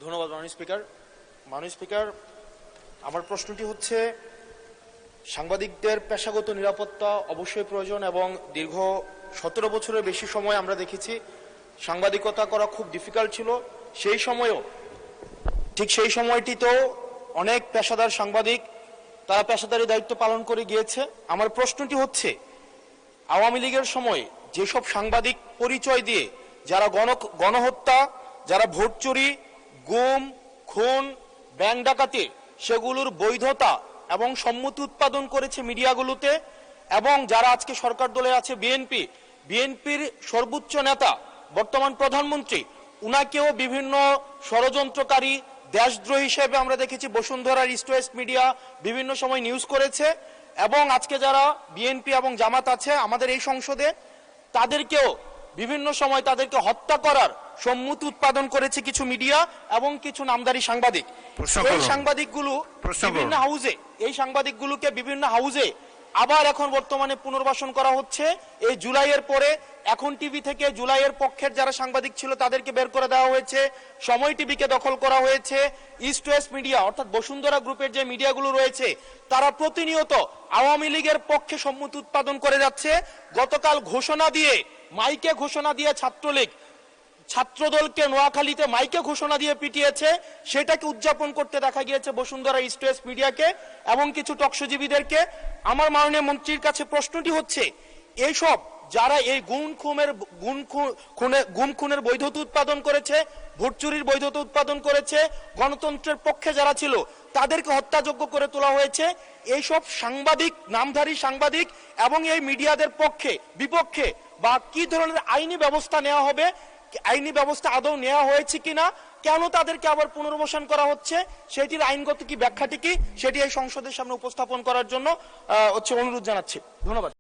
ধন্যবাদ মাননীয় স্পিকার। আমার প্রশ্নটি হচ্ছে, সাংবাদিকদের পেশাগত নিরাপত্তা অবশ্যই প্রয়োজন এবং দীর্ঘ 17 বছরের বেশি সময় আমরা দেখেছি সাংবাদিকতা করা খুব ডিফিকাল্ট ছিল। সেই সময়েও সেই সময়টিতেও অনেক পেশাদার সাংবাদিক তারা পেশাদারি দায়িত্ব পালন করে গিয়েছে। আমার প্রশ্নটি হচ্ছে, আওয়ামী লীগের সময় যেসব সাংবাদিক পরিচয় দিয়ে যারা গণহত্যা, যারা ভোট চুরি, গুম, খুন, ব্যাংক ডাকাতি সেগুলোর বৈধতা এবং সম্মতি উৎপাদন করেছে মিডিয়াগুলোতে, এবং যারা আজকে সরকার দলে আছে বিএনপির সর্বোচ্চ নেতা বর্তমান প্রধানমন্ত্রী, উনাকেও বিভিন্ন ষড়যন্ত্রকারী, দেশদ্রোহী হিসেবে আমরা দেখেছি বসুন্ধরার ইস্ট ওয়েস্ট মিডিয়া বিভিন্ন সময় নিউজ করেছে। এবং আজকে যারা বিএনপি এবং জামাত আছে আমাদের এই সংসদে, তাদেরকেও বিভিন্ন সময় তাদেরকে হত্যা করার সম্মতি উৎপাদন করেছে কিছু মিডিয়া এবং কিছু নামদারি সাংবাদিক। এই সাংবাদিকগুলোকে বিভিন্ন হাউজে আবার এখন বর্তমানে পুনর্বাসন করা হচ্ছে। এই জুলাইয়ের পরে এখন টিভি থেকে জুলাইয়ের পক্ষের যারা সাংবাদিক ছিল তাদেরকে বের করে দেওয়া হয়েছে, সময় টিভিকে দখল করা হয়েছে। ইস্ট ওয়েস্ট মিডিয়া অর্থাৎ বসুন্ধরা গ্রুপের যে মিডিয়াগুলো রয়েছে তারা প্রতিনিয়ত আওয়ামী লীগের পক্ষে সম্মতি উৎপাদন করে যাচ্ছে। গতকাল মাইকে ঘোষণা দিয়ে ছাত্রলীগ ছাত্রদলকে নোয়াখালীতে মাইকে ঘোষণা দিয়ে পিটিয়েছে, সেটাকে উদযাপন করতে দেখা গিয়েছে বসুন্ধরা ইস্ট ওয়েস্ট মিডিয়াকে এবং কিছু টকশোজীবীদেরকে। আমার মাননীয় মন্ত্রীর কাছে প্রশ্নটি হচ্ছে, এইসব যারা এই গুম খুনের বৈধতা উৎপাদন করেছে, ভোট চুরির বৈধতা উৎপাদন করেছে, গণতন্ত্রের পক্ষে যারা ছিল তাদেরকে হত্যাযোগ্য করে তোলা হয়েছে, এইসব সাংবাদিক, নামধারী সাংবাদিক এবং এই মিডিয়াদের বিপক্ষে বা কি ধরনের আইনি ব্যবস্থা নেওয়া হবে, আইনি ব্যবস্থা আদৌ নেওয়া হয়েছে কিনা, কেন তাদেরকে আবার পুনর্বাসন করা হচ্ছে, সেটির আইনগত কি ব্যাখ্যাটি কি, সেটি এই সংসদের সামনে উপস্থাপন করার জন্য অনুরোধ জানাচ্ছি। ধন্যবাদ।